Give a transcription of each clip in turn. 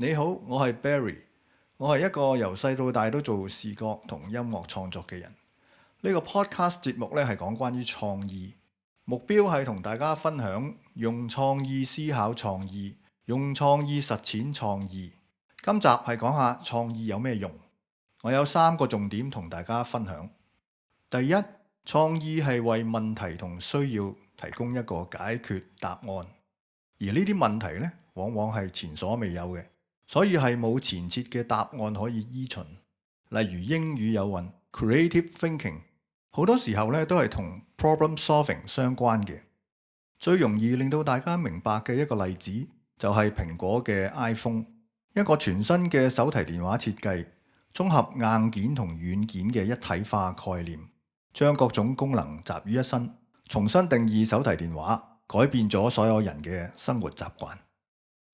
你好，我係 Barry，我係一個由細到大都做視覺同音樂創作嘅人。呢個 podcast 節目咧係講關於創意，目標係同大家分享用創意思考創意，用創意實踐創意。今集係講下創意有咩用，我有3個重點同大家分享。第一，創意係為問題同需要提供一個解決答案，而呢啲問題呢，往往係前所未有嘅。所以係冇前設嘅答案可以依循，例如英語有云 creative thinking， 好多時候咧都係同 problem solving 相關嘅。最容易令到大家明白嘅一個例子就係蘋果嘅 iPhone， 一個全新嘅手提電話設計，綜合硬件同軟件嘅一體化概念，將各種功能集於一身，重新定義手提電話，改變咗所有人嘅生活習慣。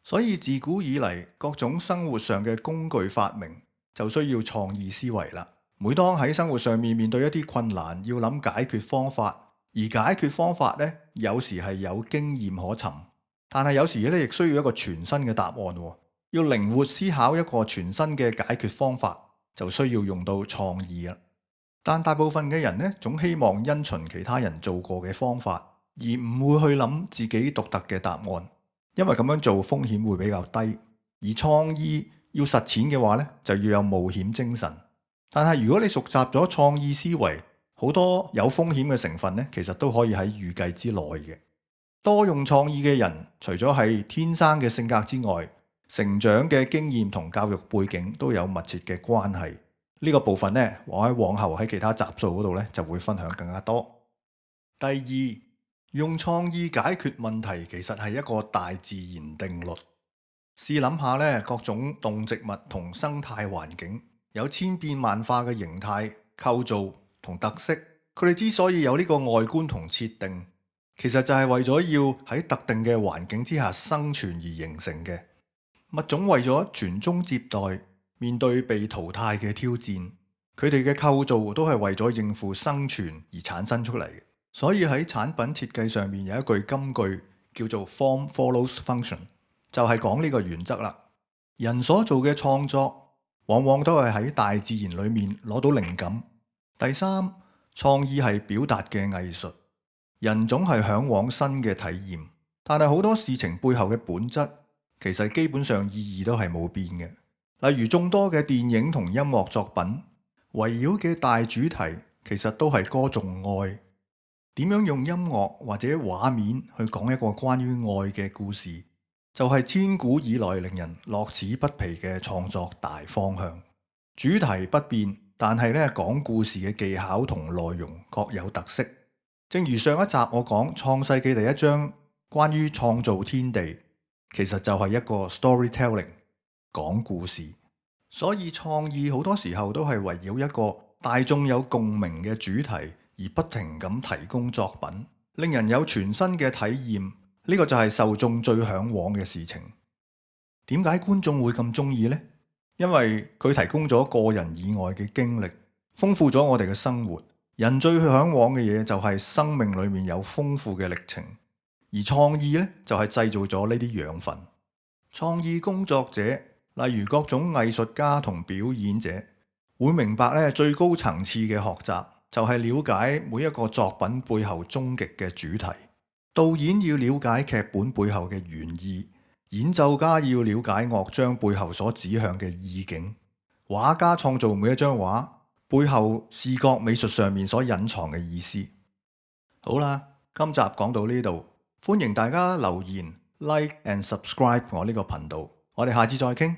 所以自古以嚟，各種生活上嘅工具發明就需要創意思維啦。每當喺生活上面對一啲困難，要諗解決方法，而解決方法呢，有時係有經驗可尋，但係有時咧亦需要一個全新嘅答案。要靈活思考一個全新嘅解決方法，就需要用到創意啦。但大部分嘅人呢，總希望因循其他人做過嘅方法，而唔會去諗自己獨特嘅答案。因為咁樣做風險會比較低，而創意要實踐嘅話呢，就要有冒險精神。但係如果你熟習咗創意思維，好多有風險嘅成分呢，其實都可以喺預計之內嘅。多用創意嘅人，除咗係天生嘅性格之外，成長嘅經驗同教育背景都有密切嘅關係。呢個部分呢，我喺往後喺其他集數嗰度呢，就會分享更加多。第二，用創意解決問題其實係一個大自然定律。試諗下呢，各種動植物同生態環境有千變萬化嘅形態、構造同特色，佢哋之所以有呢個外觀同設定，其實就係為咗要喺特定嘅環境之下生存而形成嘅。物種為咗傳宗接代，面對被淘汰嘅挑戰，佢哋嘅構造都係為咗應付生存而產生出嚟嘅。所以喺產品設計上面有一句金句叫做 Form follows function， 就係講呢個原則啦。人所做嘅創作往往都係喺大自然裏面攞到靈感。第三，創意係表達嘅藝術。人總係向往新嘅體驗，但係好多事情背後嘅本質其實基本上意義都係冇變嘅。例如眾多嘅電影同音樂作品圍繞嘅大主題其實都係歌頌愛。點樣用音樂或者畫面去講一個關於愛嘅故事，就係千古以來令人樂此不疲嘅創作大方向。主題不變，但係咧講故事嘅技巧同內容各有特色。正如上一集我講創世紀第1章關於創造天地，其實就係一個 storytelling， 講故事。所以創意好多時候都係圍繞一個大眾有共鳴嘅主題，而不停咁提供作品，令人有全新嘅體驗。呢個就係受眾最向往嘅事情。點解觀眾會咁中意呢？因為佢提供咗個人以外嘅經歷，豐富咗我哋嘅生活。人最向往嘅嘢就係生命裏面有豐富嘅歷程，而創意呢，就係製造咗呢啲養分。創意工作者，例如各種藝術家同表演者，會明白咧最高層次嘅學習就係了解每一個作品背後終極嘅主題。導演要了解劇本背後嘅原意，演奏家要了解樂章背後所指向嘅意境，畫家創造每一張畫背後視覺美術上面所隱藏嘅意思。好啦，今集講到呢度，歡迎大家留言、like and subscribe 我呢個頻道，我哋下次再傾。